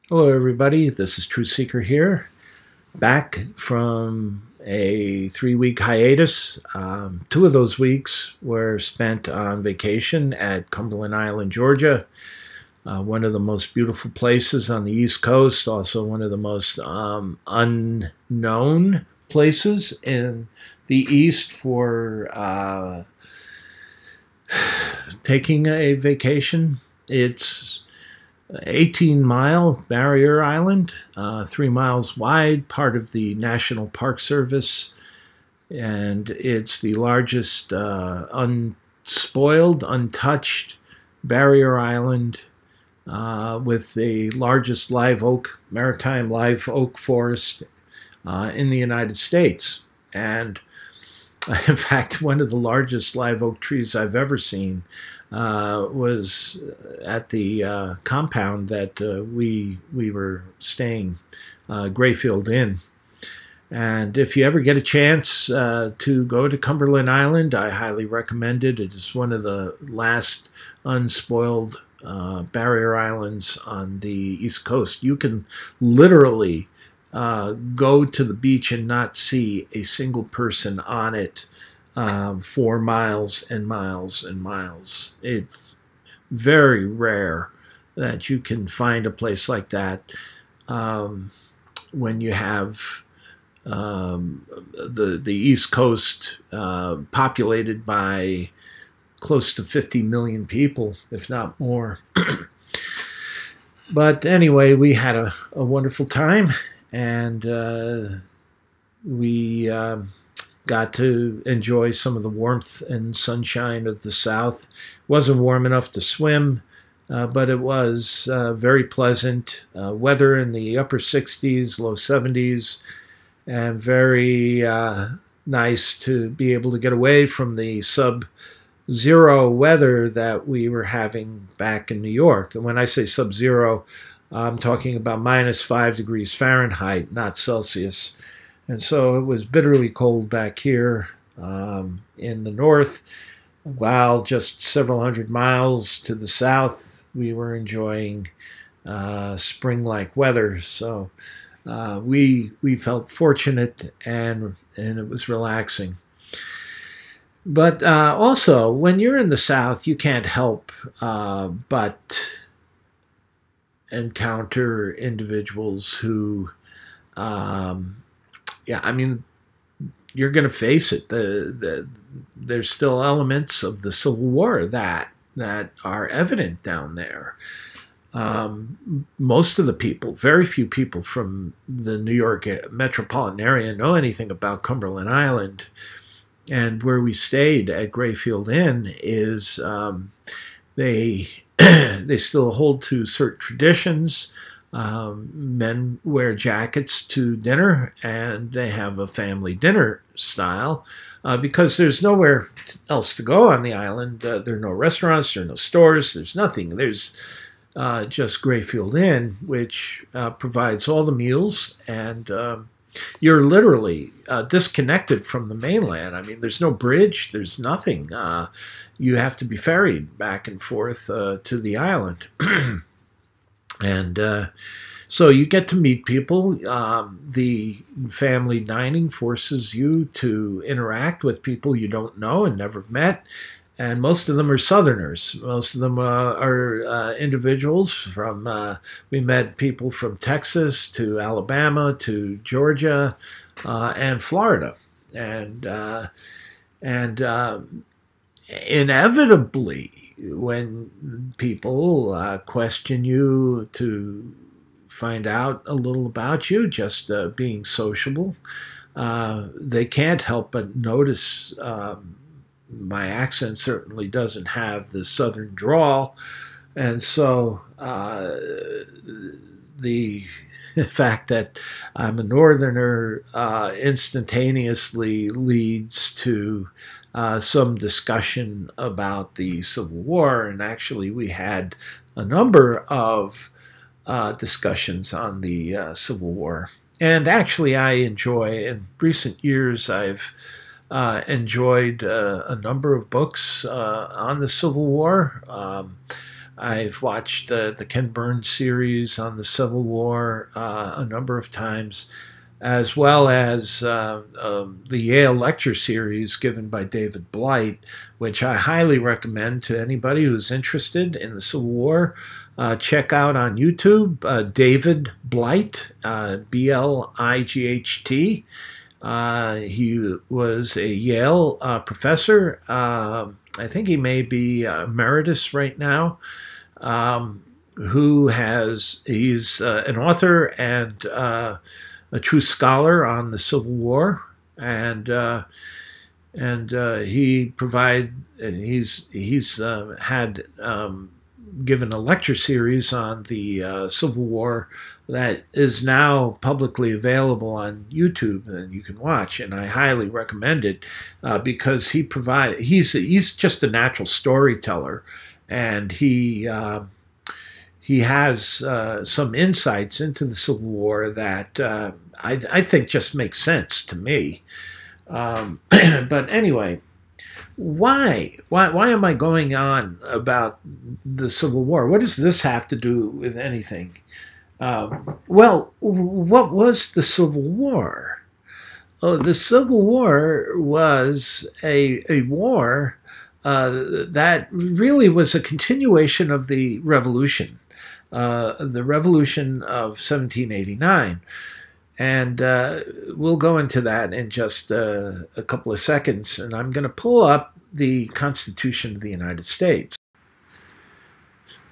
Hello, everybody. This is Truth Seeker here, back from a 3-week hiatus. Two of those weeks were spent on vacation at Cumberland Island, Georgia, one of the most beautiful places on the East Coast, also one of the most unknown places in the East for taking a vacation. It's 18-mile barrier island, 3 miles wide, part of the National Park Service, and it's the largest unspoiled, untouched barrier island with the largest maritime live oak forest in the United States. And in fact, one of the largest live oak trees I've ever seen was at the compound that we were staying, Grayfield Inn. And if you ever get a chance to go to Cumberland Island, I highly recommend it. It is one of the last unspoiled barrier islands on the East Coast. You can literally go to the beach and not see a single person on it for miles and miles and miles. It's very rare that you can find a place like that when you have the East Coast populated by close to 50 million people, if not more. But anyway, we had a wonderful time, and we got to enjoy some of the warmth and sunshine of the South. It wasn't warm enough to swim, but it was very pleasant. Weather in the upper 60s, low 70s, and very nice to be able to get away from the sub-zero weather that we were having back in New York. And when I say sub-zero, I'm talking about -5 degrees Fahrenheit, not Celsius. And so it was bitterly cold back here in the north, while just several hundred miles to the south, we were enjoying spring-like weather. So we felt fortunate, and it was relaxing. But also, when you're in the South, you can't help but encounter individuals who yeah, I mean, you're going to face it. There's still elements of the Civil War that are evident down there. Most of the people, very few people from the New York metropolitan area know anything about Cumberland Island. And where we stayed at Grayfield Inn is they they still hold to certain traditions. Men wear jackets to dinner, and they have a family dinner style because there's nowhere else to go on the island. There are no restaurants, there are no stores, there's nothing. There's just Grayfield Inn, which provides all the meals, and you're literally disconnected from the mainland. I mean, there's no bridge, there's nothing. You have to be ferried back and forth to the island. And so you get to meet people. The family dining forces you to interact with people you don't know and never met. And most of them are Southerners. Most of them are individuals from, we met people from Texas to Alabama to Georgia and Florida. And inevitably, when people question you to find out a little about you, just being sociable, they can't help but notice my accent certainly doesn't have the Southern drawl. And so the fact that I'm a Northerner instantaneously leads to some discussion about the Civil War, and actually we had a number of discussions on the Civil War. And actually in recent years, I've enjoyed a number of books on the Civil War. I've watched the Ken Burns series on the Civil War a number of times, as well as the Yale lecture series given by David Blight, which I highly recommend to anybody who's interested in the Civil War. Check out on YouTube, David Blight, B-L-I-G-H-T. He was a Yale professor. I think he may be emeritus right now. He's an author and a true scholar on the Civil War, and he's had given a lecture series on the Civil War that is now publicly available on YouTube and you can watch, and I highly recommend it because he's just a natural storyteller, and he has some insights into the Civil War that I think just makes sense to me. But anyway, why am I going on about the Civil War? What does this have to do with anything? Well, what was the Civil War? Oh, the Civil War was a war that really was a continuation of the Revolution of 1789. And we'll go into that in just a couple of seconds. And I'm going to pull up the Constitution of the United States.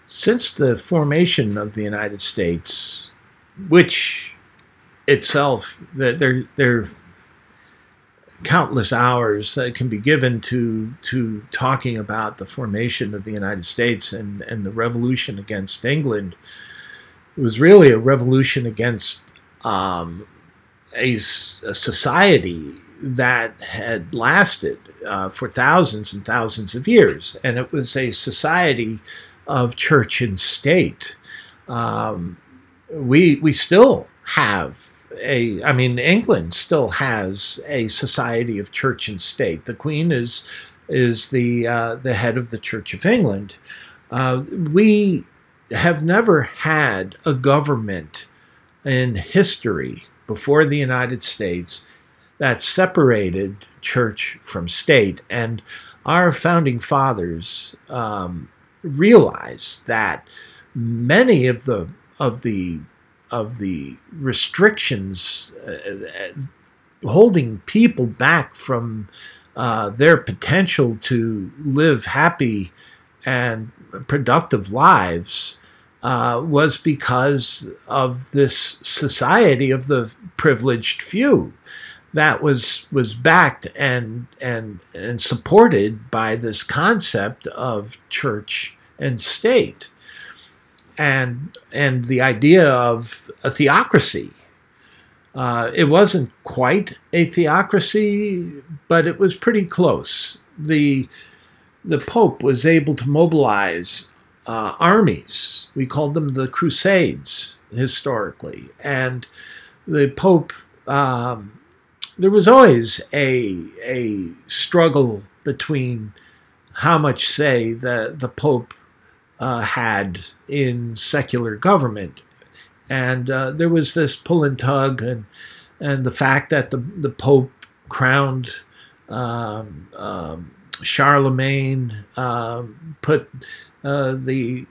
Since the formation of the United States, which itself, there are countless hours that can be given to talking about the formation of the United States and the revolution against England, it was really a revolution against a society that had lasted for thousands and thousands of years, and it was a society of church and state. We still have England still has a society of church and state. The Queen is the head of the Church of England. We have never had a government in history before the United States that separated church from state, and our founding fathers realized that many of the restrictions holding people back from their potential to live happy and productive lives was because of this society of the privileged few that was backed and supported by this concept of church and state, and the idea of a theocracy. It wasn't quite a theocracy, but it was pretty close. The Pope was able to mobilize armies. We called them the Crusades historically, and the Pope. There was always a struggle between how much say the Pope had in secular government, and there was this pull and tug, and the fact that the Pope crowned Charlemagne, put the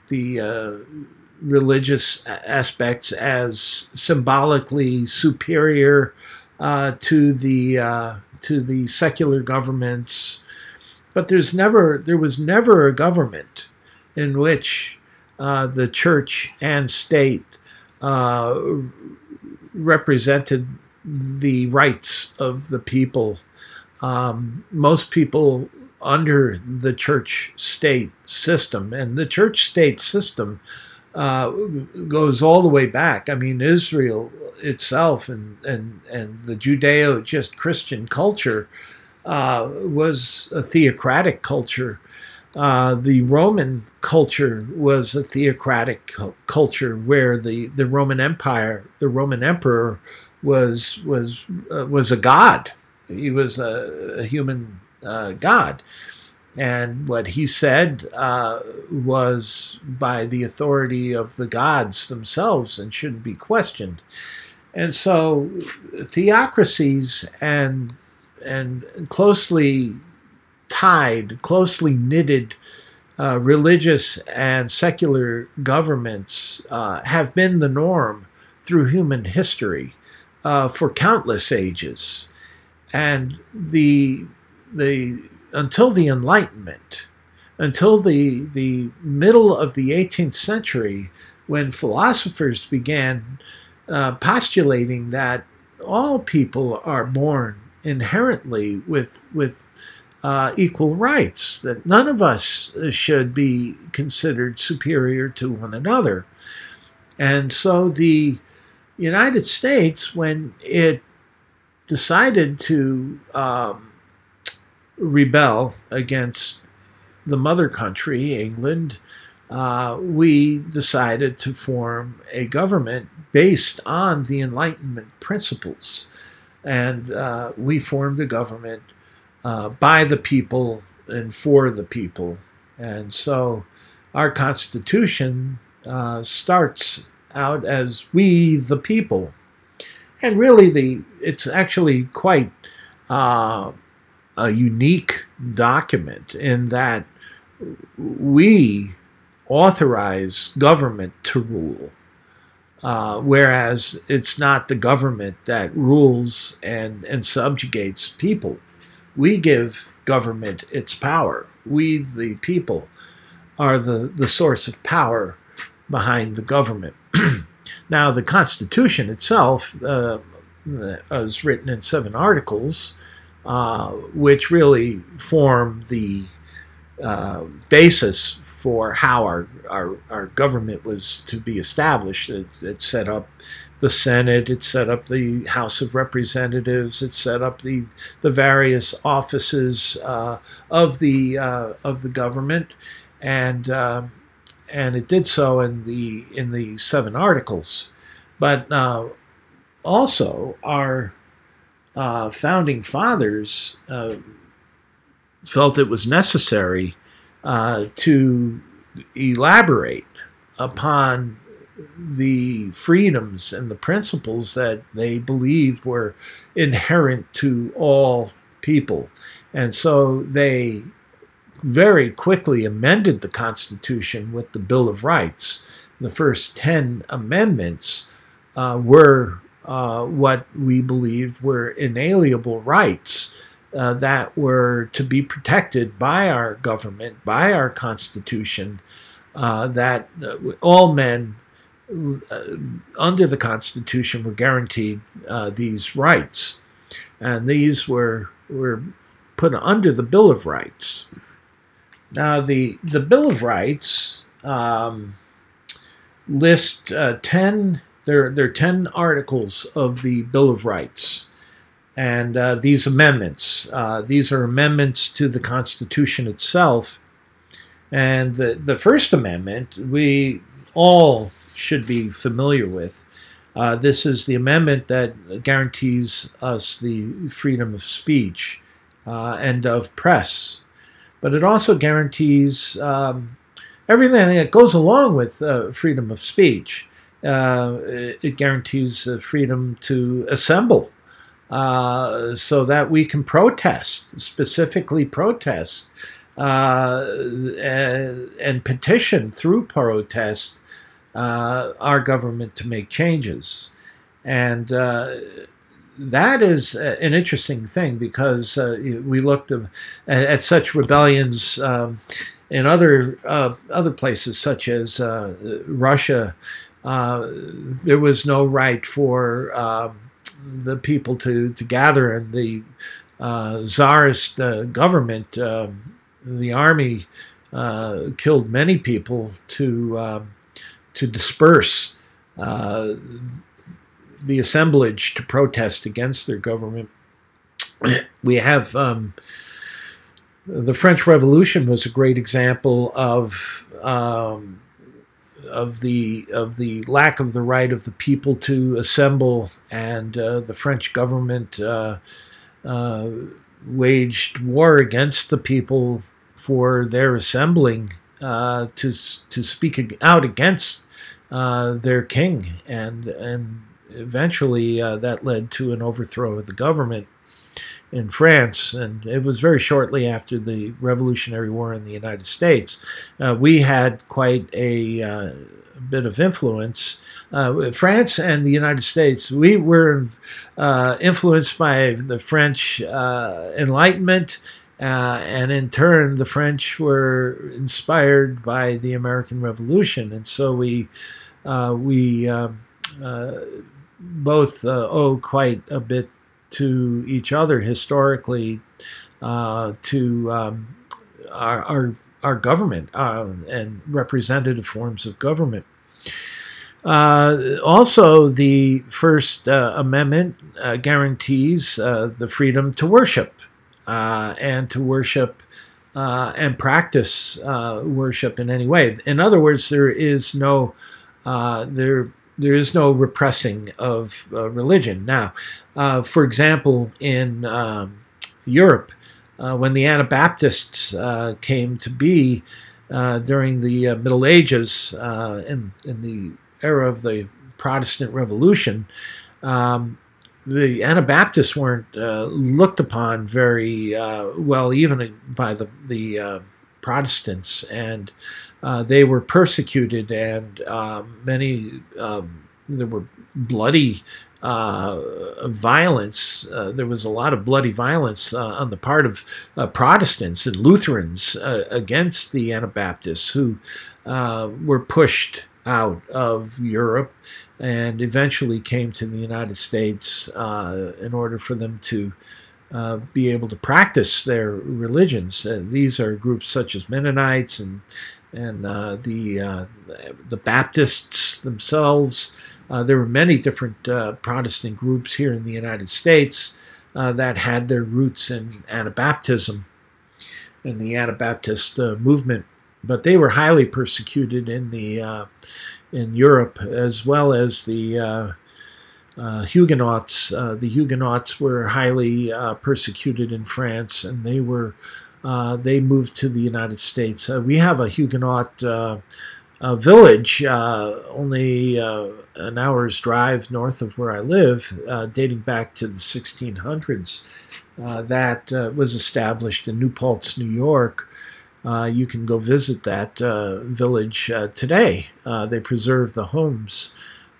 religious aspects as symbolically superior to the secular governments, but there was never a government in which the church and state represented the rights of the people. Most people under the church-state system, and the church-state system goes all the way back. I mean, Israel itself and the Judeo-just Christian culture was a theocratic culture. The Roman culture was a theocratic culture where the Roman Empire, the Roman emperor was a god. He was a human god. And what he said was by the authority of the gods themselves and shouldn't be questioned. And so theocracies and closely tied, closely knitted religious and secular governments have been the norm through human history for countless ages. And until the Enlightenment, until the middle of the 18th century, when philosophers began postulating that all people are born inherently with equal rights, that none of us should be considered superior to one another. And so the United States, when it decided to rebel against the mother country, England, we decided to form a government based on the Enlightenment principles. And we formed a government by the people and for the people. And so our Constitution starts out as "we the people." And really, it's actually quite a unique document in that we authorize government to rule, whereas it's not the government that rules and subjugates people. We give government its power. We, the people, are the source of power behind the government. Now, the Constitution itself was written in 7 articles, which really form the basis for how our government was to be established. It set up the Senate, it set up the House of Representatives, it set up the various offices of the government, and it did so in the 7 articles. But also our founding fathers felt it was necessary to elaborate upon the freedoms and the principles that they believed were inherent to all people. And so they very quickly amended the Constitution with the Bill of Rights. The first 10 amendments were what we believed were inalienable rights that were to be protected by our government, by our Constitution, that all men under the Constitution were guaranteed these rights. And these were put under the Bill of Rights. Now, the Bill of Rights list 10, there are 10 articles of the Bill of Rights. And these amendments, these are amendments to the Constitution itself. And the First Amendment, we all should be familiar with. This is the amendment that guarantees us the freedom of speech and of press. But it also guarantees everything that goes along with freedom of speech. It guarantees freedom to assemble so that we can protest, specifically protest, and petition through protest our government to make changes. And that is an interesting thing, because we looked at such rebellions in other places, such as Russia. There was no right for the people to gather, and the Tsarist government, the army, killed many people to disperse the assemblage to protest against their government. We have the French Revolution was a great example of the lack of the right of the people to assemble, and the French government waged war against the people for their assembling to speak out against their king, and eventually that led to an overthrow of the government in France, and it was very shortly after the Revolutionary War in the United States. We had quite a bit of influence. France and the United States, we were influenced by the French Enlightenment, and in turn, the French were inspired by the American Revolution, and so we both owe quite a bit to each other historically, to our government and representative forms of government. Also, the First Amendment guarantees the freedom to worship and to worship and practice worship in any way. In other words, there is no there is no repressing of religion. Now, for example, in Europe, when the Anabaptists came to be during the Middle Ages, in the era of the Protestant Revolution, the Anabaptists weren't looked upon very well, even by the Protestants, and they were persecuted, and there were bloody violence. There was a lot of bloody violence on the part of Protestants and Lutherans against the Anabaptists, who were pushed out of Europe and eventually came to the United States in order for them to be able to practice their religions. These are groups such as Mennonites and the Baptists themselves. There were many different Protestant groups here in the United States that had their roots in Anabaptism and the Anabaptist movement, but they were highly persecuted in Europe, as well as the Huguenots. The Huguenots were highly persecuted in France, and they moved to the United States. We have a Huguenot village only an hour's drive north of where I live, dating back to the 1600s, that was established in New Paltz, New York. You can go visit that village today. They preserve the homes.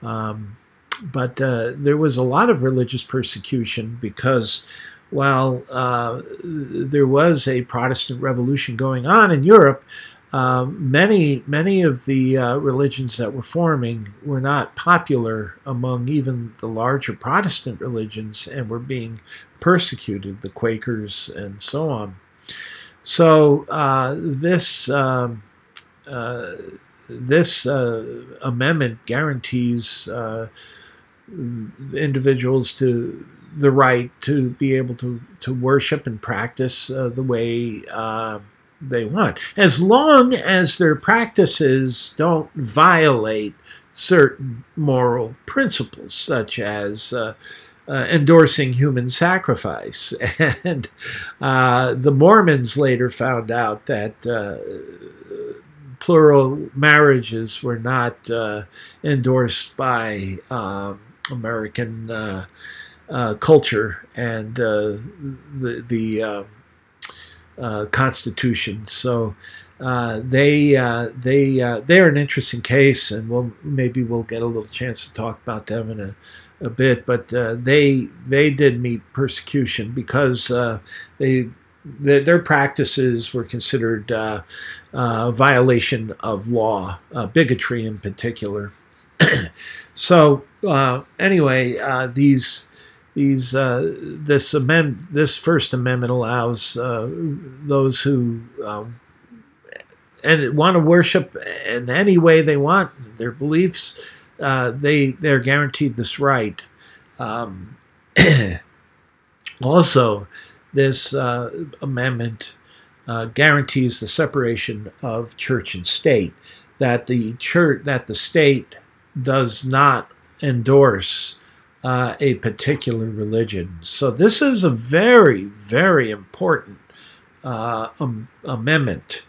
But there was a lot of religious persecution because while there was a Protestant revolution going on in Europe, many of the religions that were forming were not popular among even the larger Protestant religions and were being persecuted, the Quakers and so on. So this amendment guarantees individuals to the right to be able to worship and practice the way they want, as long as their practices don't violate certain moral principles, such as endorsing human sacrifice. And the Mormons later found out that plural marriages were not endorsed by American culture and the Constitution. So they're an interesting case, and maybe we'll get a little chance to talk about them in a bit. But they did meet persecution because their practices were considered violation of law, bigotry in particular. So anyway, this First Amendment allows those who and want to worship in any way they want their beliefs. They're guaranteed this right. Also, this amendment guarantees the separation of church and state. That the state does not endorse a particular religion. So this is a very, very important Amendment.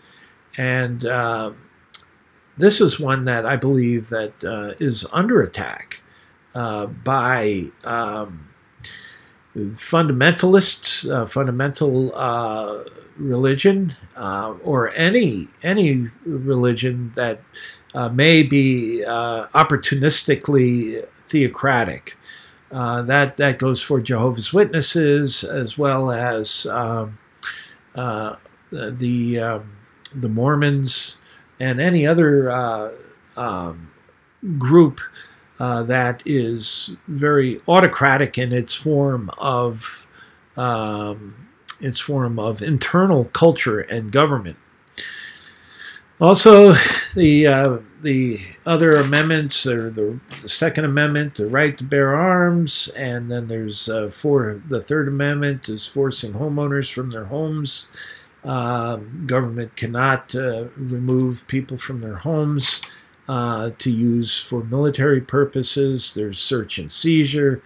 And this is one that I believe that is under attack by fundamentalists, fundamental religion, or any religion that may be opportunistically theocratic. That goes for Jehovah's Witnesses, as well as the Mormons, and any other group that is very autocratic in its form of internal culture and government. Also, the other amendments are the Second Amendment, the right to bear arms, and then there's the Third Amendment is forcing homeowners from their homes. Government cannot remove people from their homes to use for military purposes. There's search and seizure.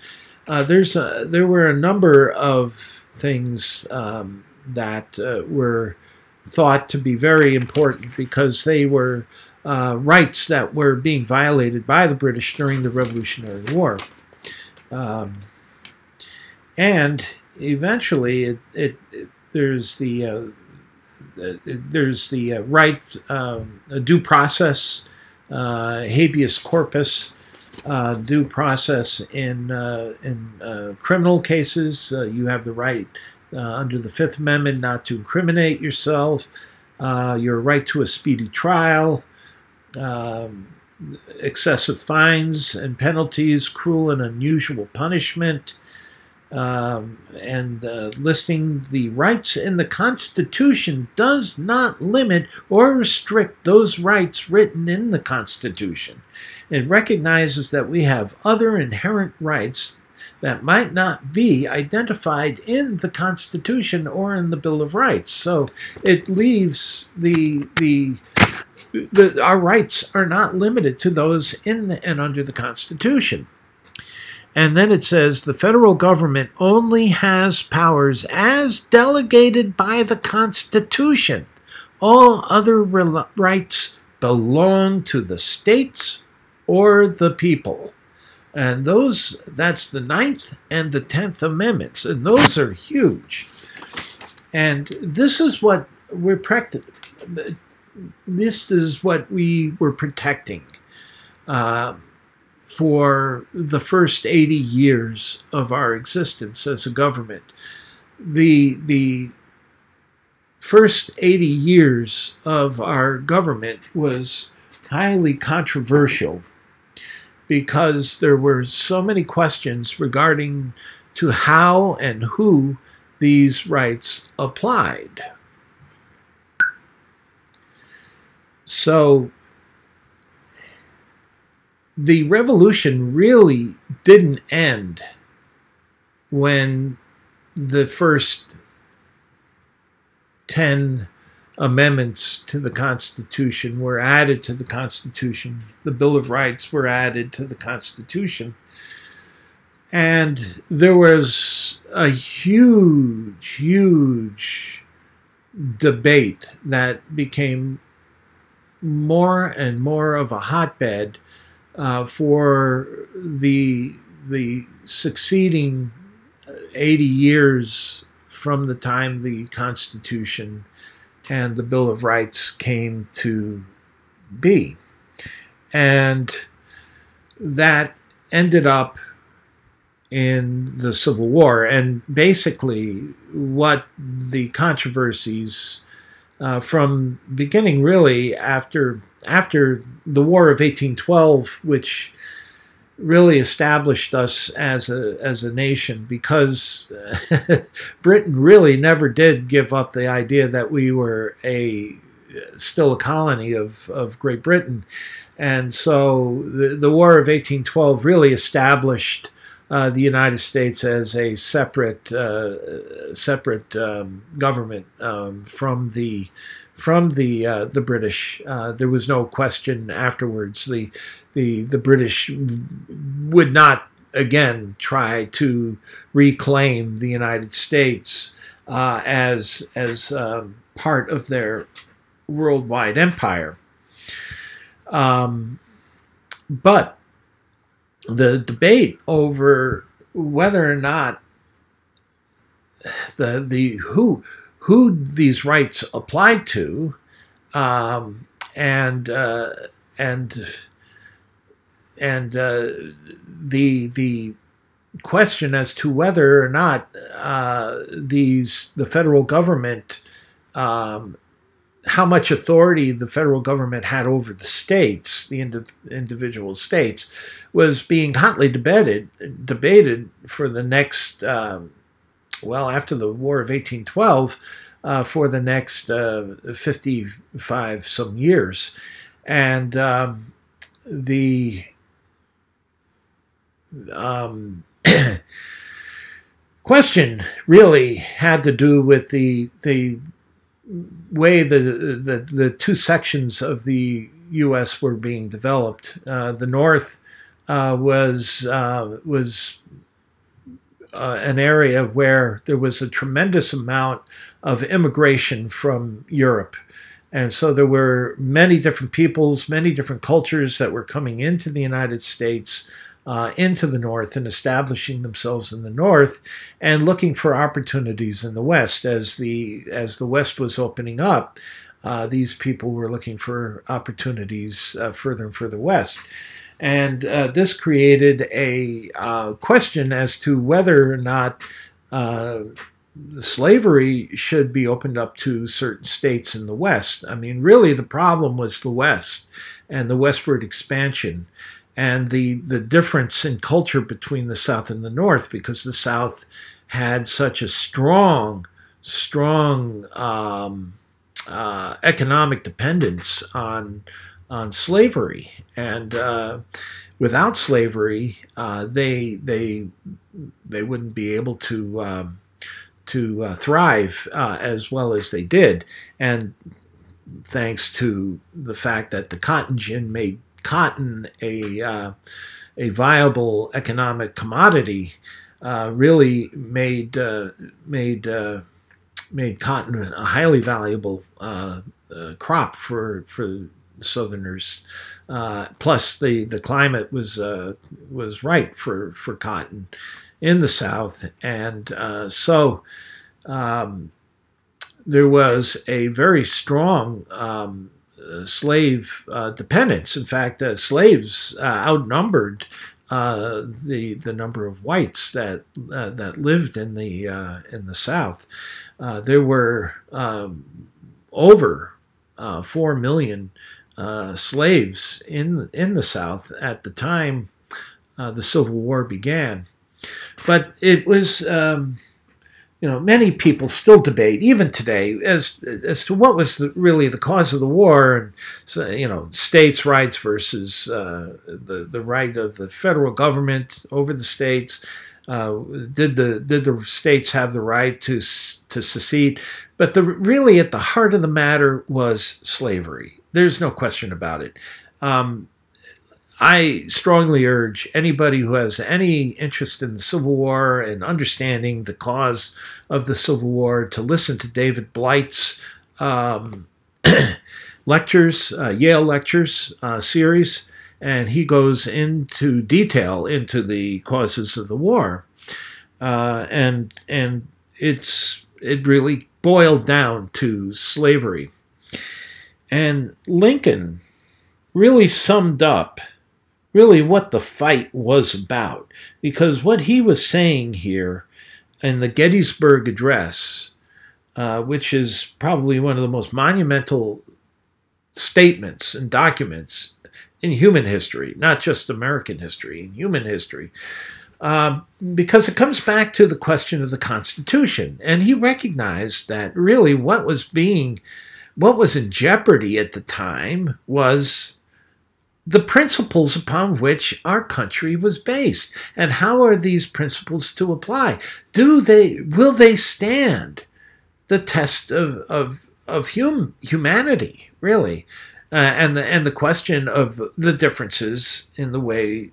There were a number of things that were thought to be very important because they were rights that were being violated by the British during the Revolutionary War. And eventually there's the right, due process, habeas corpus, due process in criminal cases. You have the right under the Fifth Amendment not to incriminate yourself, your right to a speedy trial, excessive fines and penalties, cruel and unusual punishment, and listing the rights in the Constitution does not limit or restrict those rights written in the Constitution. It recognizes that we have other inherent rights that might not be identified in the Constitution or in the Bill of Rights. So it leaves our rights are not limited to those in and under the Constitution. And then it says the federal government only has powers as delegated by the Constitution. All other rights belong to the states or the people. And that's the 9th and the 10th Amendments, and those are huge. And this is what we're this is what we were protecting for the first 80 years of our existence as a government. The first 80 years of our government was highly controversial because there were so many questions regarding to how and who these rights applied. So the revolution really didn't end when the first 10 amendments to the Constitution were added to the Constitution. The Bill of Rights were added to the Constitution. And there was a huge, huge debate that became more and more of a hotbed for the succeeding 80 years from the time the Constitution and the Bill of Rights came to be. And that ended up in the Civil War. And basically what the controversies from beginning really after the War of 1812, which really established us as a nation, because Britain really never did give up the idea that we were still a colony of Great Britain. And so the War of 1812 really established the United States as a separate government from the British. There was no question afterwards. The British would not again try to reclaim the United States as part of their worldwide empire. But the debate over whether or not who these rights applied to, and the question as to whether or not the federal government, how much authority the federal government had over the states, the individual states, was being hotly debated for the next, after the War of 1812, for the next 55 some years. And the question really had to do with the way the two sections of the U.S. were being developed. The North was an area where there was a tremendous amount of immigration from Europe. And so there were many different peoples, many different cultures that were coming into the United States, into the North, and establishing themselves in the North and looking for opportunities in the West. As the West was opening up, these people were looking for opportunities further and further west. And this created a question as to whether or not slavery should be opened up to certain states in the West. I mean, really the problem was the West and the westward expansion, and the difference in culture between the South and the North, because the South had such a strong economic dependence on slavery, and without slavery, they wouldn't be able to thrive as well as they did. And thanks to the fact that the cotton gin made cotton a viable economic commodity, really made cotton a highly valuable crop for Southerners. Plus, the climate was right for cotton in the South, and so there was a very strong slave dependence. In fact, slaves outnumbered the number of whites that lived in the South. There were over 4 million slaves in the South at the time the Civil War began. But it was, many people still debate, even today, as to what was really the cause of the war, and so, states' rights versus the right of the federal government over the states. Did the states have the right to secede? But really at the heart of the matter was slavery. There's no question about it. I strongly urge anybody who has any interest in the Civil War and understanding the cause of the Civil War to listen to David Blight's lectures, Yale lectures series, and he goes into detail into the causes of the war, and it really boiled down to slavery. And Lincoln really summed up really what the fight was about, because what he was saying here in the Gettysburg Address, which is probably one of the most monumental statements and documents in human history, not just American history, in human history, because it comes back to the question of the Constitution. And he recognized that really what was in jeopardy at the time was the principles upon which our country was based. And how are these principles to apply? Will they stand the test of humanity, really? And the question of the differences in the way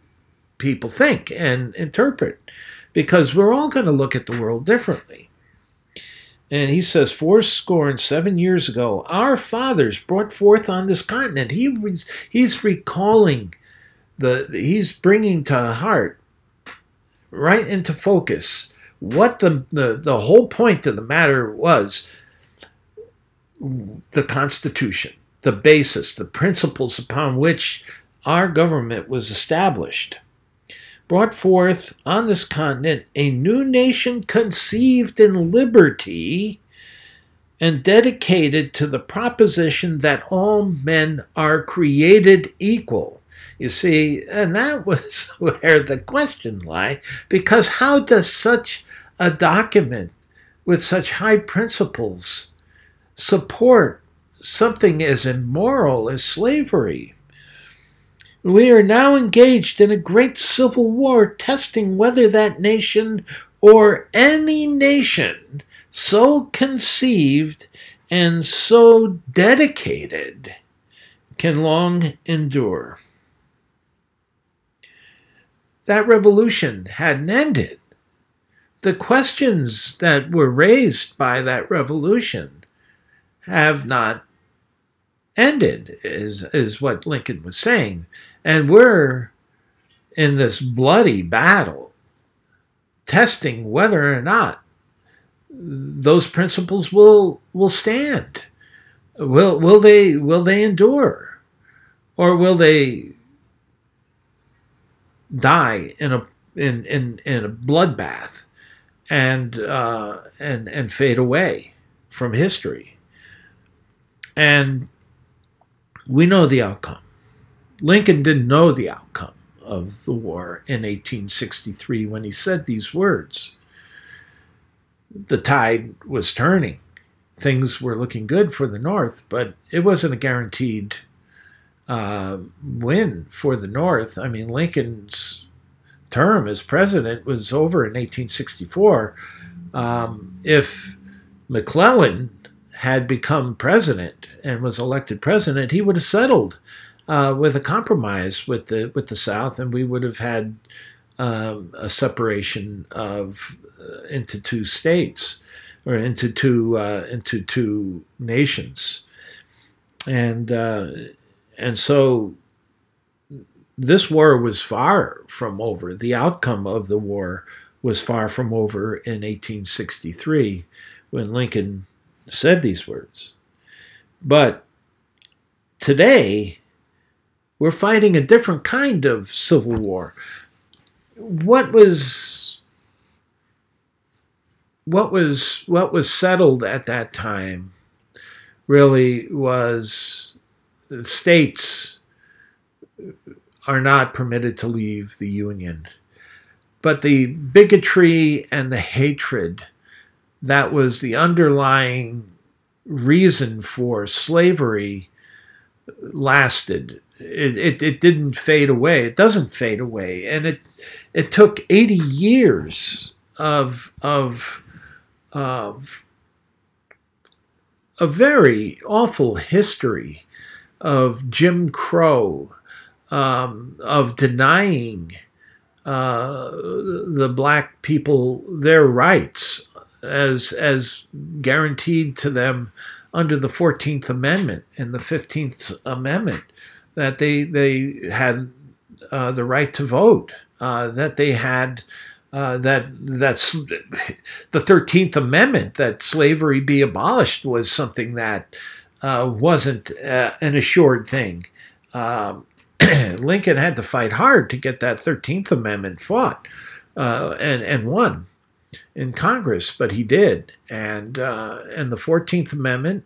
people think and interpret, because we're all going to look at the world differently. And he says, 407 years ago, our fathers brought forth on this continent. He's recalling, he's bringing to heart, right into focus, what the whole point of the matter was: the Constitution, the basis, the principles upon which our government was established. Brought forth on this continent a new nation conceived in liberty and dedicated to the proposition that all men are created equal. You see, and that was where the question lay, because how does such a document with such high principles support something as immoral as slavery? We are now engaged in a great civil war, testing whether that nation or any nation so conceived and so dedicated can long endure. That revolution hadn't ended. The questions that were raised by that revolution have not ended, is what Lincoln was saying. And we're in this bloody battle, testing whether or not those principles will stand. Will they endure, or will they die in a bloodbath and fade away from history? And we know the outcome. Lincoln didn't know the outcome of the war in 1863 when he said these words. The tide was turning. Things were looking good for the North, but it wasn't a guaranteed win for the North. I mean, Lincoln's term as president was over in 1864. If McClellan had become president and was elected president, he would have settled with a compromise with the South, and we would have had a separation of into two states, or into two nations, and so this war was far from over. The outcome of the war was far from over in 1863 when Lincoln said these words. But today, we're fighting a different kind of civil war. What was settled at that time really was states are not permitted to leave the Union. But the bigotry and the hatred that was the underlying reason for slavery lasted. It didn't fade away. It doesn't fade away. And it took 80 years of a very awful history of Jim Crow, of denying the black people their rights as guaranteed to them under the 14th Amendment and the 15th Amendment, that they had the right to vote, that they had that's the 13th Amendment, that slavery be abolished, was something that wasn't an assured thing. Lincoln had to fight hard to get that 13th Amendment fought and won in Congress, but he did. And the 14th Amendment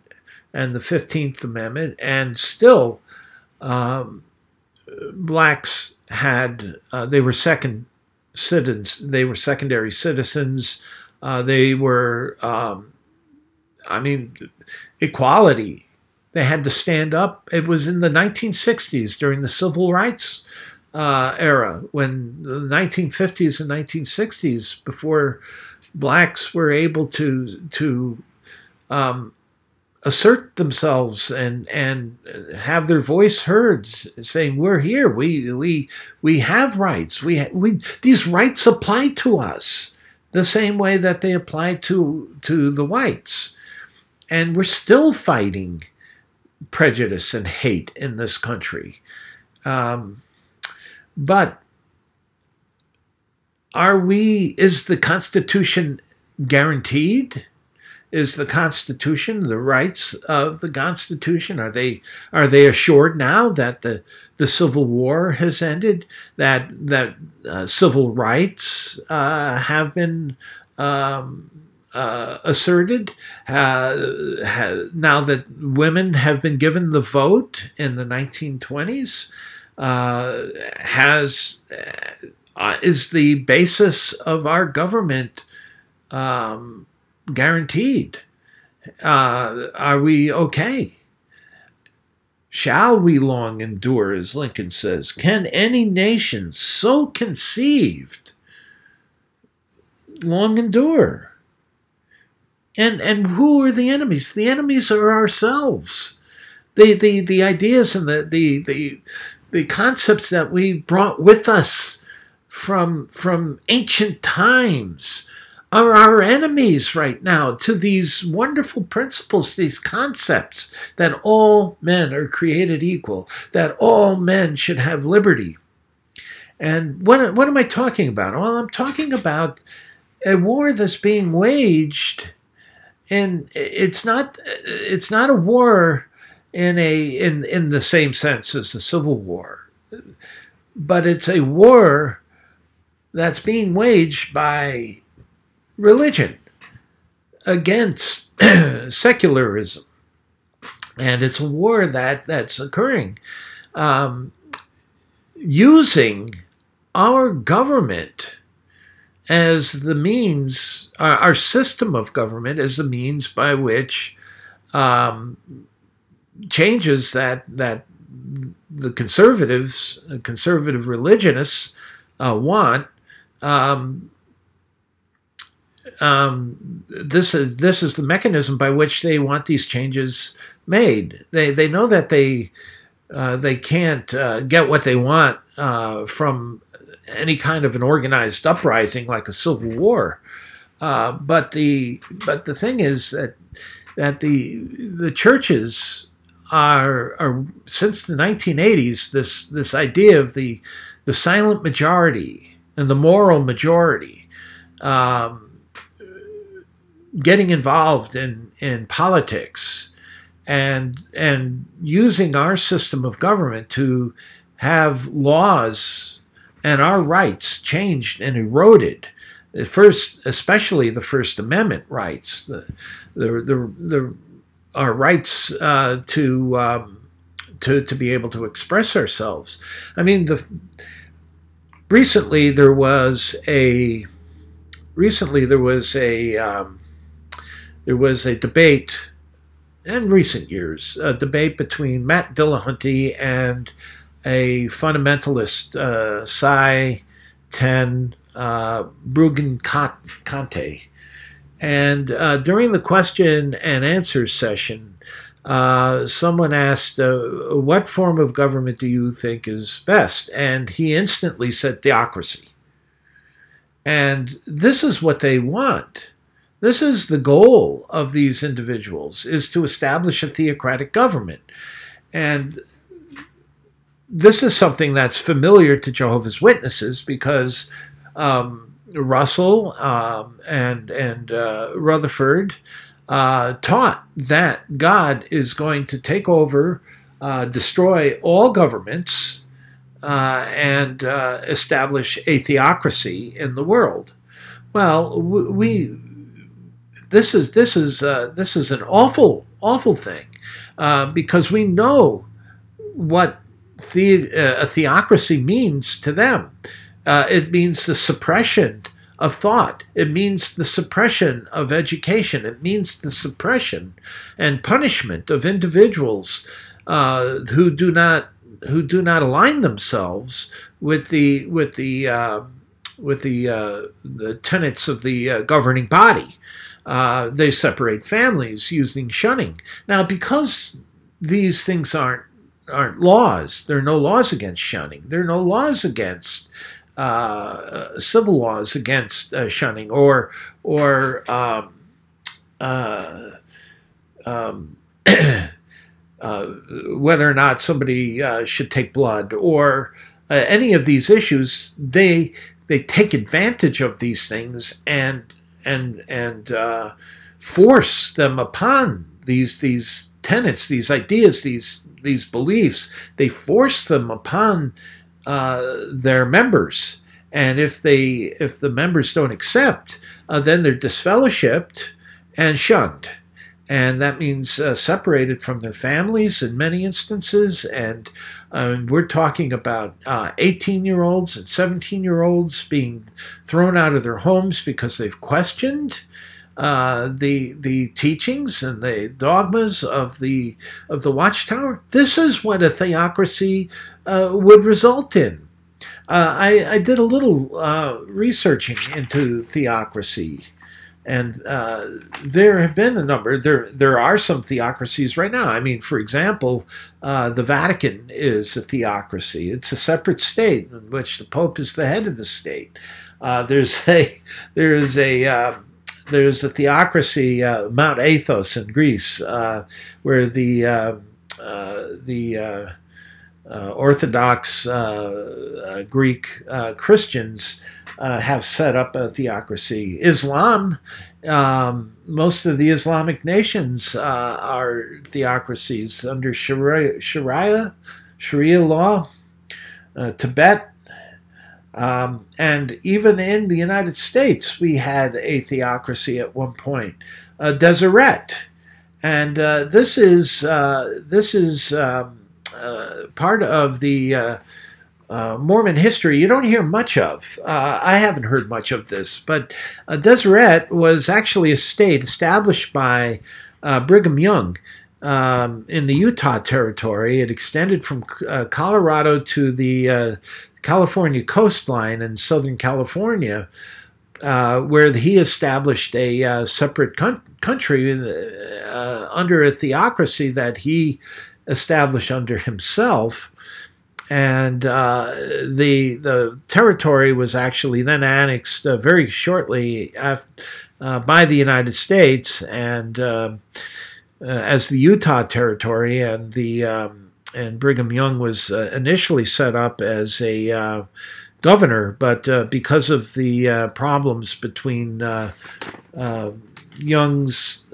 and the 15th Amendment, and still blacks had, they were second citizens, they were secondary citizens, they were, I mean, equality. They had to stand up. It was in the 1960s during the Civil Rights era, when the 1950s and 1960s, before blacks were able to assert themselves and have their voice heard, saying, "We're here. We have rights. These rights apply to us. the same way that they apply to the whites. And we're still fighting prejudice and hate in this country. But is the Constitution guaranteed? Is the Constitution, the rights of the Constitution, are they assured now that the Civil War has ended, that civil rights have been asserted, now that women have been given the vote in the 1920s? Is the basis of our government guaranteed? Are we okay? Shall we long endure, as Lincoln says? Can any nation so conceived long endure? And who are the enemies? The enemies are ourselves. The ideas and the concepts that we brought with us from ancient times are our enemies right now to these wonderful principles, these concepts that all men are created equal, that all men should have liberty. And what am I talking about? Well, I'm talking about a war that's being waged, and it's not a war in the same sense as the Civil War, but it's a war that's being waged by religion against secularism, and it's a war that's occurring using our government as the means, our system of government as the means by which changes that the conservative religionists want. This is the mechanism by which they want these changes made. They know that they can't get what they want from any kind of an organized uprising like a civil war. But the thing is that the churches are since the 1980s this idea of the silent majority and the moral majority getting involved in politics and using our system of government to have laws and our rights changed and eroded. At first, especially the First Amendment rights, our rights to be able to express ourselves. I mean, recently there was a debate in recent years, a debate between Matt Dillahunty and a fundamentalist, Cy Ten Bruggen-Conte. And during the question and answer session, someone asked, what form of government do you think is best? And he instantly said theocracy. And this is what they want. This is the goal of these individuals, is to establish a theocratic government. And this is something that's familiar to Jehovah's Witnesses because Russell and Rutherford taught that God is going to take over, destroy all governments, and establish a theocracy in the world. Well, this is an awful thing because we know what a theocracy means to them. It means the suppression of thought. It means the suppression of education. It means the suppression and punishment of individuals who do not align themselves with the tenets of the governing body. They separate families using shunning. Now, because these things aren't laws, there are no laws against shunning. There are no laws against civil laws against shunning, or whether or not somebody should take blood, or any of these issues. They take advantage of these things and force them upon these tenets, these ideas, these beliefs. They force them upon their members, and if the members don't accept, then they're disfellowshipped and shunned. And that means separated from their families in many instances. And we're talking about 18-year-olds and 17-year-olds being thrown out of their homes because they've questioned the teachings and the dogmas of the Watchtower. This is what a theocracy would result in. I did a little researching into theocracy. And there have been a number. There are some theocracies right now. I mean, for example, the Vatican is a theocracy. It's a separate state in which the Pope is the head of the state. There's a theocracy, Mount Athos in Greece, where the Orthodox Greek Christians have set up a theocracy. Islam, most of the Islamic nations are theocracies under Sharia law. Tibet, and even in the United States, we had a theocracy at one point, Deseret, and this is part of the Mormon history you don't hear much of. I haven't heard much of this, but Deseret was actually a state established by Brigham Young in the Utah Territory. It extended from Colorado to the California coastline in Southern California, where he established a separate country under a theocracy that he established under himself. And the territory was actually then annexed very shortly after, by the United States, and as the Utah Territory, and Brigham Young was initially set up as a governor, but because of the problems between Young's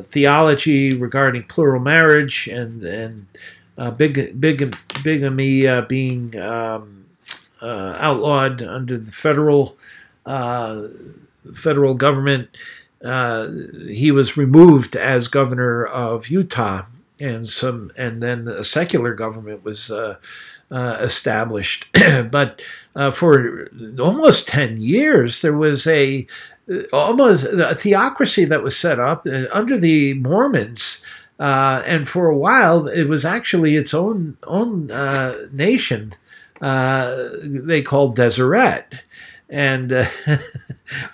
theology regarding plural marriage and bigamy being outlawed under the federal government, he was removed as governor of Utah, and then a secular government was established. But for almost 10 years, there was almost a theocracy that was set up under the Mormons. And for a while, it was actually its own nation. They called Deseret, and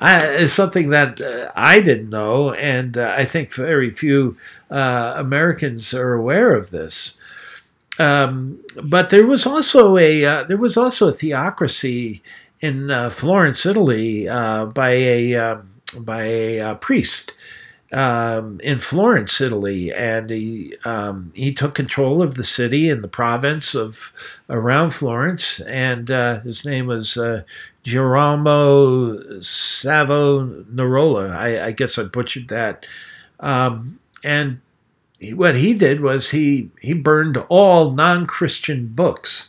it's something that I didn't know, and I think very few Americans are aware of this. But there was also a theocracy in Florence, Italy, by a priest. In Florence, Italy, and he took control of the city and the province of around Florence, and his name was Girolamo Savonarola. I guess I butchered that. And what he did was he burned all non-Christian books.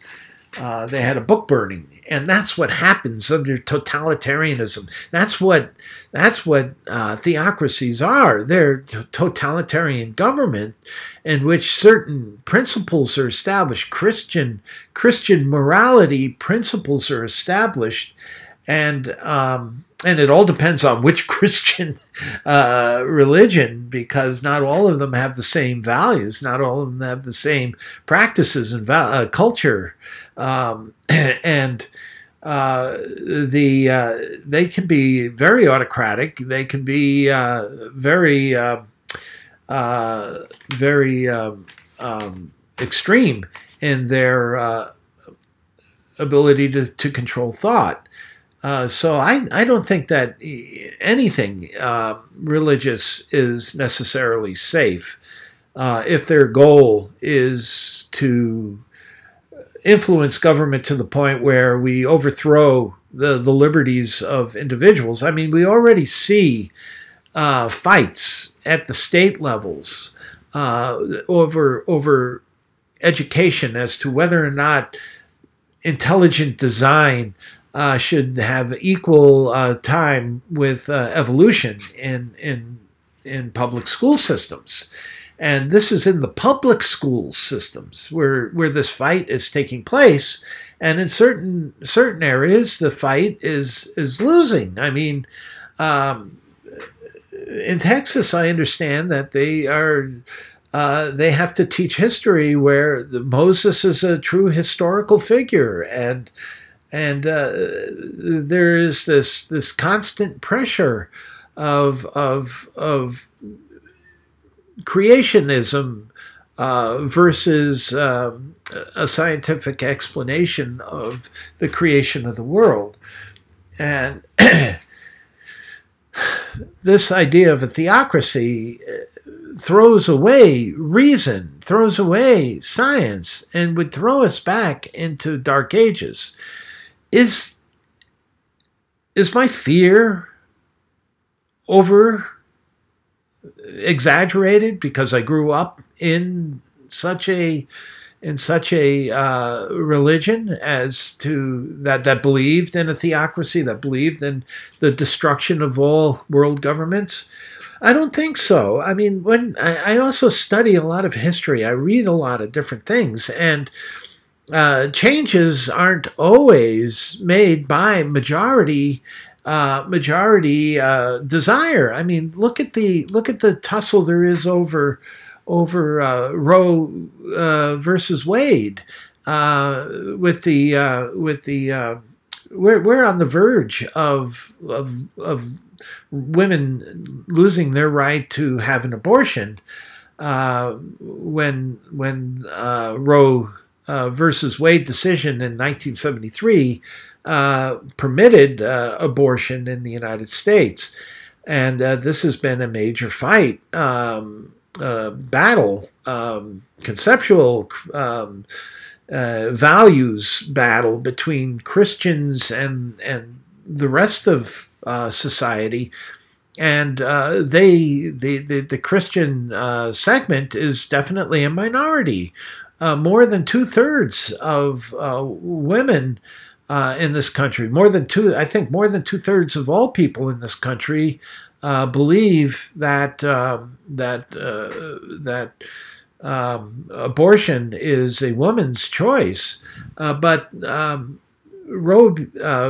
They had a book burning, and that's what happens under totalitarianism. That's what theocracies are. They're totalitarian government in which certain principles are established. Christian morality principles are established, and it all depends on which Christian religion, because not all of them have the same values, not all of them have the same practices and culture. And they can be very autocratic. They can be very extreme in their ability to control thought. So I don't think that anything religious is necessarily safe if their goal is to influence government to the point where we overthrow the liberties of individuals. I mean, we already see fights at the state levels over education as to whether or not intelligent design should have equal time with evolution in public school systems. And this is in the public school systems where this fight is taking place. And in certain areas, the fight is losing. I mean, in Texas, I understand that they have to teach history where Moses is a true historical figure, and there is this constant pressure of creationism versus a scientific explanation of the creation of the world. And this idea of a theocracy throws away reason, throws away science, and would throw us back into dark ages. Is my fear over exaggerated because I grew up in such a religion as to that believed in a theocracy, that believed in the destruction of all world governments? I don't think so. I mean, when I also study a lot of history, I read a lot of different things, and changes aren't always made by majority desire. I mean, look at the tussle there is over Roe versus Wade. We're on the verge of women losing their right to have an abortion when Roe versus Wade decision in 1973 permitted abortion in the United States. And this has been a major fight, battle, conceptual values battle between Christians and the rest of society. And the Christian segment is definitely a minority. More than 2/3 of women in this country, I think more than 2/3 of all people in this country believe that abortion is a woman's choice. But Roe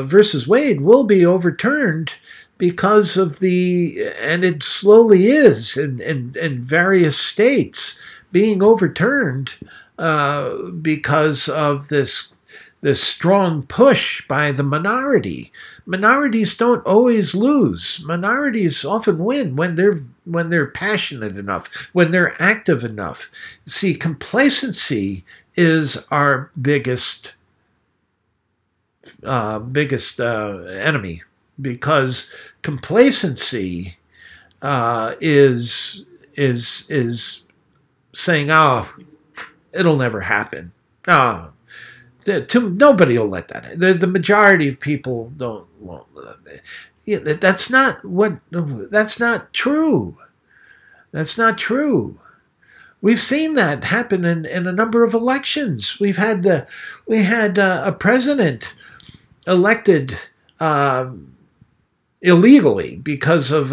versus Wade will be overturned because of and it slowly is in various states being overturned because of this strong push by the minority. Minorities don't always lose. Minorities often win when they're passionate enough, when they're active enough. See, complacency is our biggest enemy, because complacency is saying, "Oh, it'll never happen. Oh, nobody will let that. The majority of people won't. That's not true. That's not true. We've seen that happen in a number of elections. We had a president elected illegally because of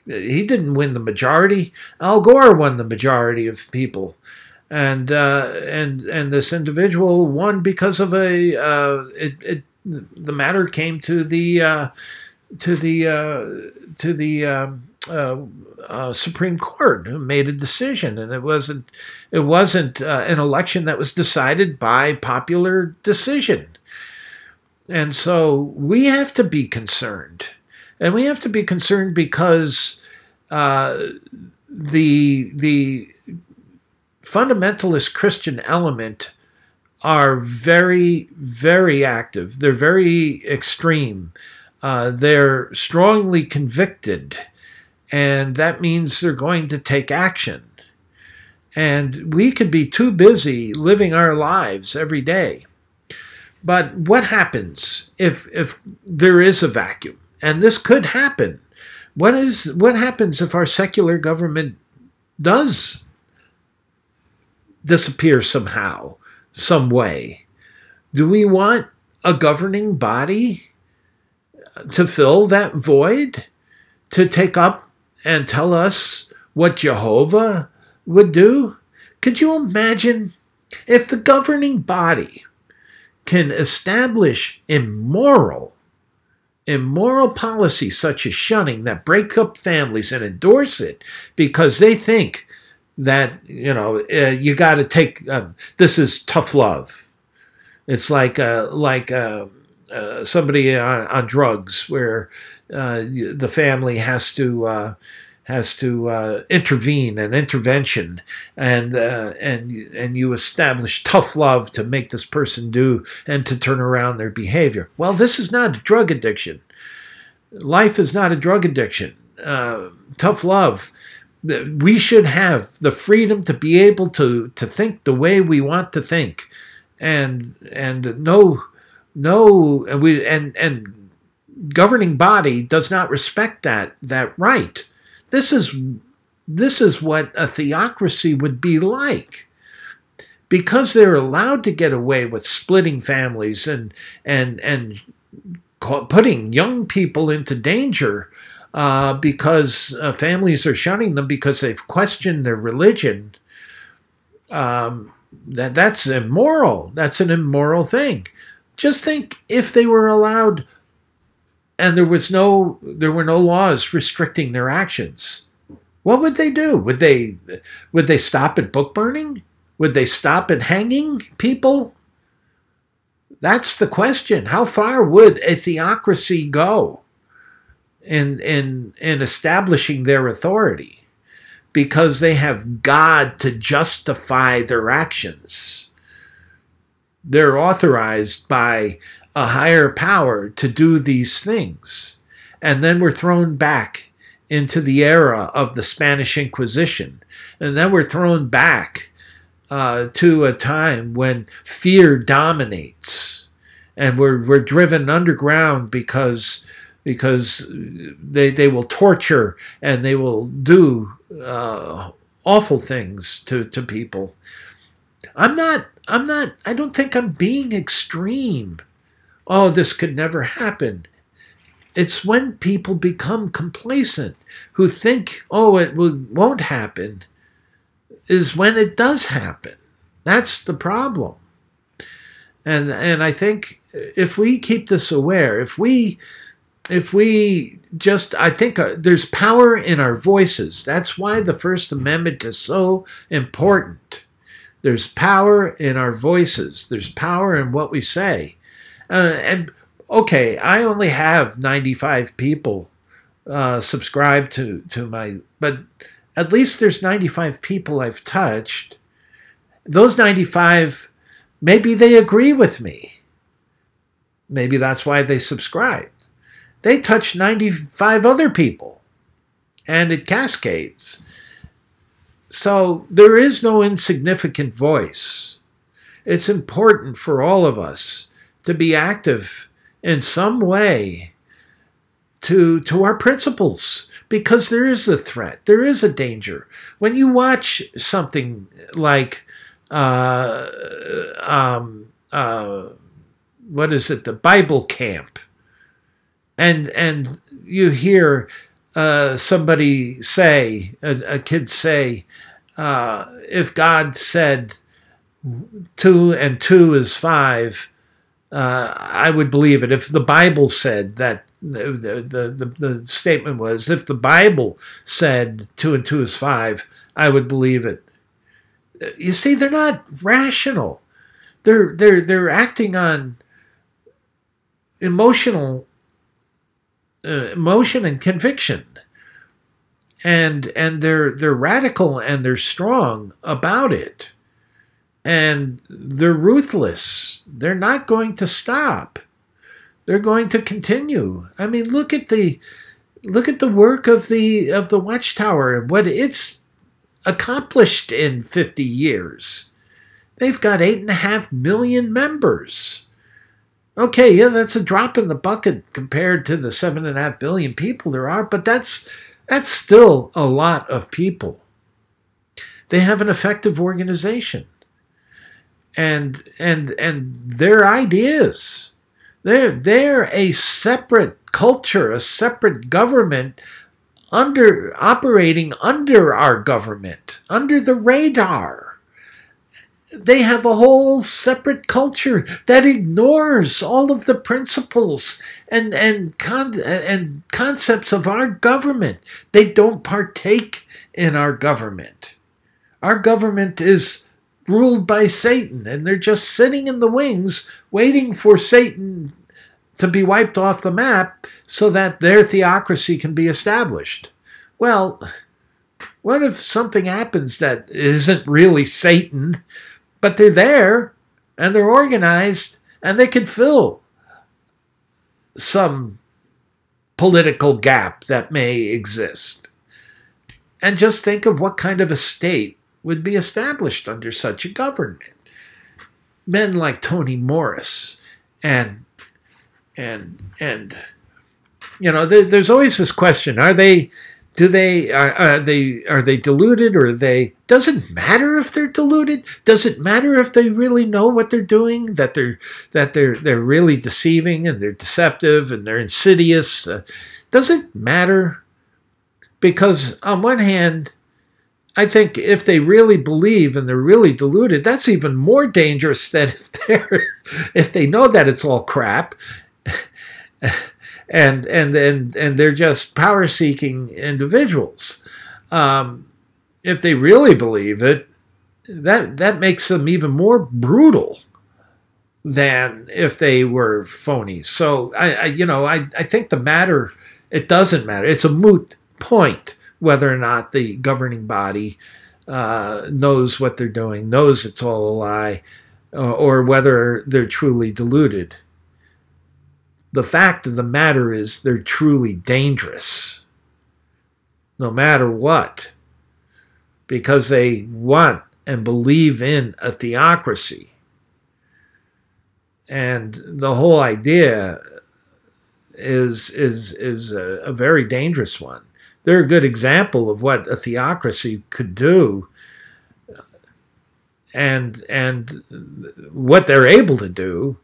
he didn't win the majority. Al Gore won the majority of people. And this individual won because of the matter came to the Supreme Court, who made a decision, and it wasn't an election that was decided by popular decision. And so we have to be concerned, and we have to be concerned because the fundamentalist Christian element are very, very active. They're very extreme. They're strongly convicted, and that means they're going to take action. And we could be too busy living our lives every day. But what happens if there is a vacuum? And this could happen. What happens if our secular government does disappear somehow, some way? Do we want a governing body to fill that void, to take up and tell us what Jehovah would do? Could you imagine if the governing body can establish immoral policies such as shunning that break up families and endorse it because they think that, you got to take, this is tough love. It's like somebody on drugs where the family has to intervene, an intervention, and you establish tough love to make this person do and to turn around their behavior. Well, this is not a drug addiction. Life is not a drug addiction. Tough love. We should have the freedom to be able to think the way we want to think, and governing body does not respect that right. This is what a theocracy would be like, because they're allowed to get away with splitting families and putting young people into danger because families are shunning them because they've questioned their religion. That's immoral. That's an immoral thing. Just think if they were allowed, and there were no laws restricting their actions. What would they do? Would they stop at book burning? Would they stop at hanging people? That's the question. How far would a theocracy go in establishing their authority? Because they have God to justify their actions. They're authorized by a higher power to do these things. And then we're thrown back into the era of the Spanish Inquisition. And then we're thrown back to a time when fear dominates. And we're driven underground because they will torture and they will do awful things to people. I don't think I'm being extreme. Oh, this could never happen. It's when people become complacent, who think, oh, it won't happen, is when it does happen. That's the problem. And I think if we keep this aware, if we just, I think there's power in our voices. That's why the First Amendment is so important. There's power in our voices. There's power in what we say. And okay, I only have 95 people subscribe to my, but at least there's 95 people I've touched. Those 95, maybe they agree with me. Maybe that's why they subscribed. They touch 95 other people, and it cascades. So there is no insignificant voice. It's important for all of us to be active in some way to our principles, because there is a threat, there is a danger. When you watch something like what is it, the Bible camp, and you hear somebody say, a kid say, if God said 2 and 2 is 5, I would believe it. If the Bible said that, the statement was, if the Bible said 2 and 2 is 5, I would believe it. You see, they're not rational. They're acting on emotion and conviction, and they're radical and they're strong about it. And they're ruthless. They're not going to stop. They're going to continue. I mean, look at the work of the Watchtower and what it's accomplished in 50 years. They've got 8.5 million members. Okay, yeah, that's a drop in the bucket compared to the 7.5 billion people there are, but that's still a lot of people. They have an effective organization. And their ideas, they're a separate culture, a separate government operating under our government, under the radar. They have a whole separate culture that ignores all of the principles and concepts of our government. They don't partake in our government. Our government is ruled by Satan, and they're just sitting in the wings waiting for Satan to be wiped off the map so that their theocracy can be established. Well, what if something happens that isn't really Satan, but they're there, and they're organized, and they can fill some political gap that may exist? And just think of what kind of a state would be established under such a government. Men like Tony Morris and you know, there's always this question: are they deluded, or does it matter if they're deluded? Does it matter if they really know what they're doing? That they're really deceiving, and they're deceptive, and they're insidious? Does it matter? Because on one hand, I think if they really believe and they're really deluded, that's even more dangerous than if they know that it's all crap, and they're just power-seeking individuals. If they really believe it, that makes them even more brutal than if they were phonies. So I think it doesn't matter. It's a moot point whether or not the governing body knows what they're doing, knows it's all a lie, or whether they're truly deluded. The fact of the matter is they're truly dangerous, no matter what, because they want and believe in a theocracy. And the whole idea is a very dangerous one. They're a good example of what a theocracy could do, and what they're able to do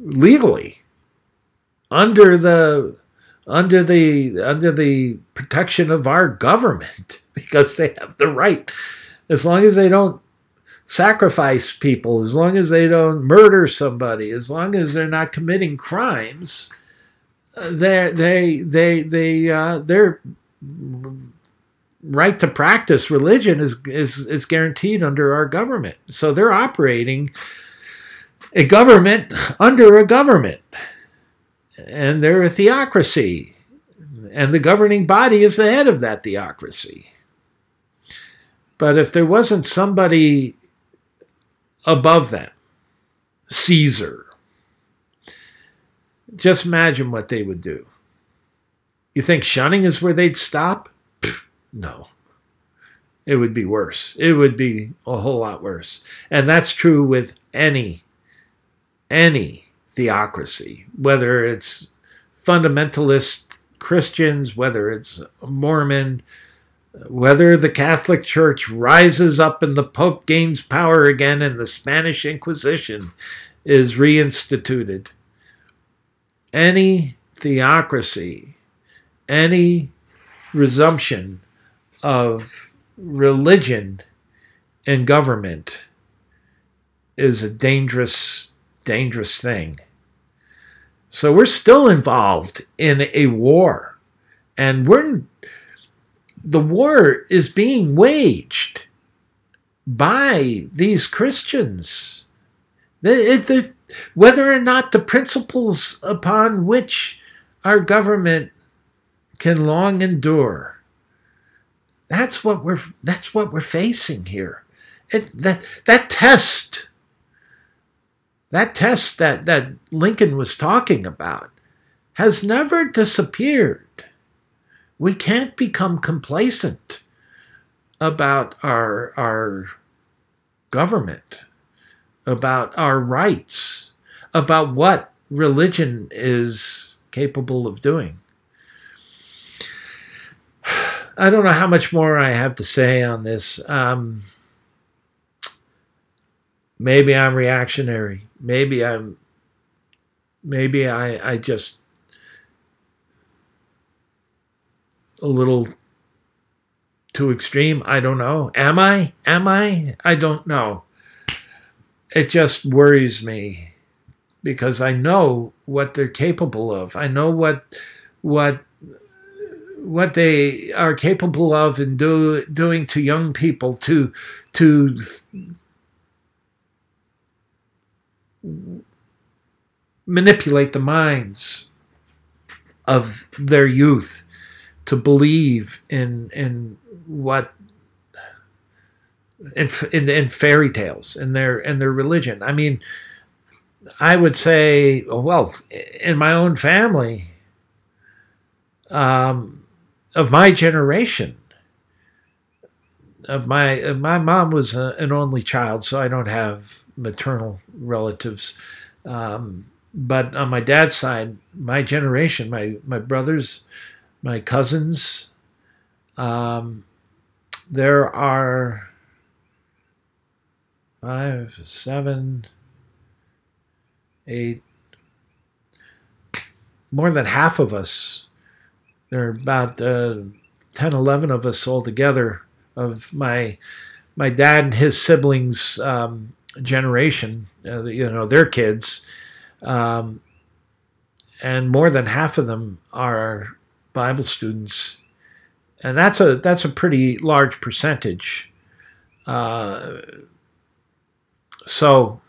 legally under the protection of our government, because they have the right, as long as they don't sacrifice people, as long as they don't murder somebody, as long as they're not committing crimes, their right to practice religion is guaranteed under our government. So they're operating a government under a government, and they're a theocracy, and the governing body is the head of that theocracy. But if there wasn't somebody above them, Caesar, just imagine what they would do. You think shunning is where they'd stop? No. It would be worse. It would be a whole lot worse. And that's true with any theocracy, whether it's fundamentalist Christians, whether it's Mormon, whether the Catholic Church rises up and the Pope gains power again and the Spanish Inquisition is reinstituted. Any theocracy, any resumption of religion in government is a dangerous thing. So we're still involved in a war, and the war is being waged by these Christians. Whether or not the principles upon which our government can long endure, that's what we're facing here. That test that Lincoln was talking about has never disappeared. We can't become complacent about our government, about our rights, about what religion is capable of doing. I don't know how much more I have to say on this. Maybe I'm reactionary. Maybe I just a little too extreme. I don't know. Am I? I don't know. It just worries me because I know what they're capable of. I know what they are capable of in doing to young people to manipulate the minds of their youth to believe in what in fairy tales in their religion. I mean, I would say, well, in my own family, of my generation, my mom was an only child, so I don't have maternal relatives. But on my dad's side, my generation, my brothers, my cousins, there are 5, 7, 8, more than half of us. There are about 10, 11 of us all together of my dad and his siblings' generation, their kids, and more than half of them are Bible students, and that's a pretty large percentage. So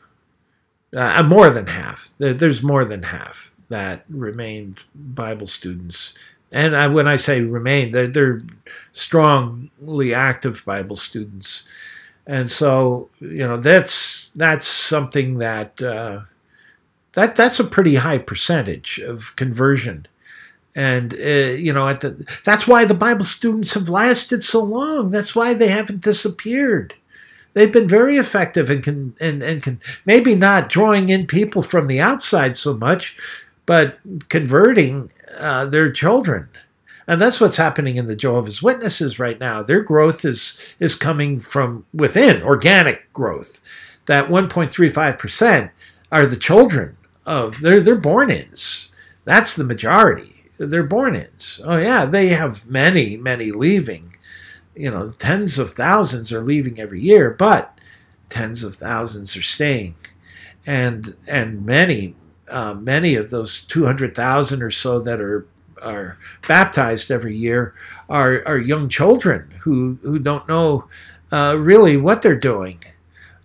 more than half. There's more than half that remained Bible students. And when I say remain, they're strongly active Bible students. And so, that's something that's a pretty high percentage of conversion. And, that's why the Bible students have lasted so long. That's why they haven't disappeared. They've been very effective and can maybe not drawing in people from the outside so much, but converting their children. And that's what's happening in the Jehovah's Witnesses right now. Their growth is coming from within, organic growth. That 1.35% are the children of, they're born-ins. That's the majority. They're born-ins. Oh yeah, they have many, many leaving. Tens of thousands are leaving every year, but tens of thousands are staying. And many of those 200,000 or so that are baptized every year are young children who don't know really what they're doing,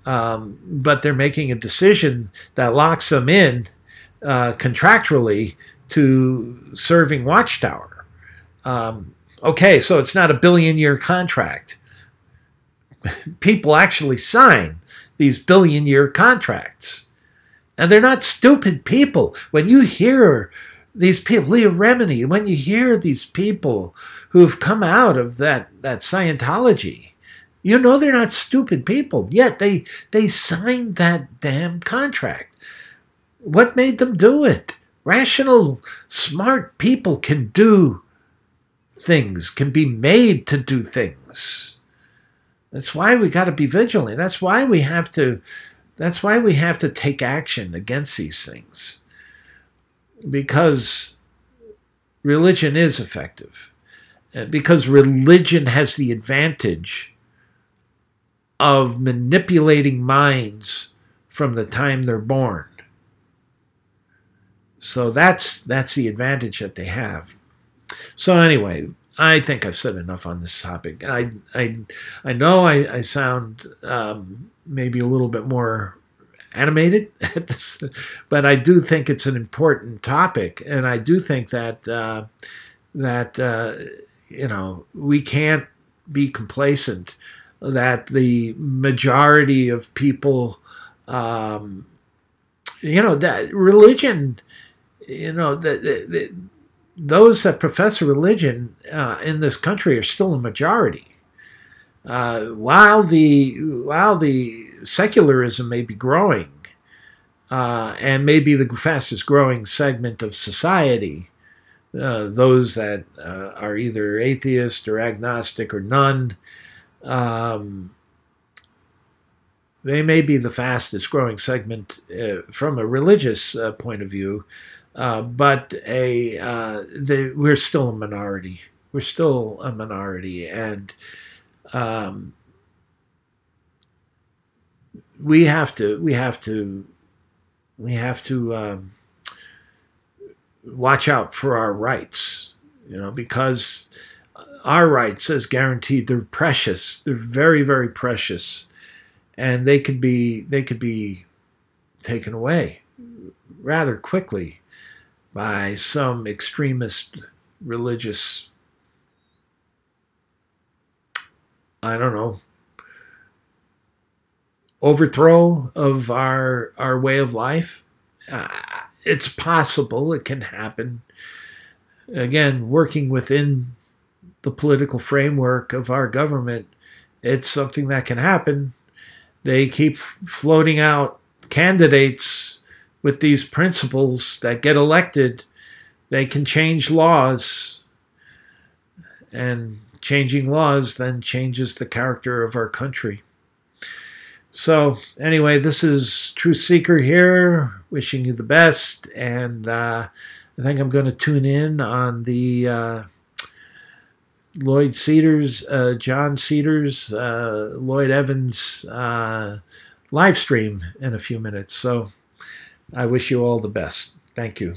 but they're making a decision that locks them in contractually to serving Watchtower. Okay, so it's not a billion-year contract. People actually sign these billion-year contracts. And they're not stupid people. When you hear these people, Leah Remini, when you hear these people who've come out of that Scientology, they're not stupid people. Yet they signed that damn contract. What made them do it? Rational, smart people can do things, can be made to do things. That's why we got to be vigilant. That's why we have to take action against these things. Because religion is effective. Because religion has the advantage of manipulating minds from the time they're born. So that's the advantage that they have. So anyway, I think I've said enough on this topic. I know I sound maybe a little bit more animated at this, but I do think it's an important topic, and I do think that we can't be complacent that the majority of people, that religion, those that profess a religion in this country are still a majority. While the secularism may be growing, and may be the fastest growing segment of society, those that are either atheist or agnostic or none, they may be the fastest growing segment from a religious point of view, but we're still a minority. We're still a minority, and we have to watch out for our rights, because our rights, as guaranteed, they're precious. They're very, very precious, and they could be taken away rather quickly by some extremist religious, I don't know, overthrow of our way of life. It's possible. It can happen. Again, working within the political framework of our government, it's something that can happen. They keep floating out candidates with these principles that get elected. They can change laws, and changing laws then changes the character of our country. So anyway, this is Truth Seeker here, wishing you the best, and I think I'm going to tune in on the John Cedars, Lloyd Evans live stream in a few minutes. So I wish you all the best. Thank you.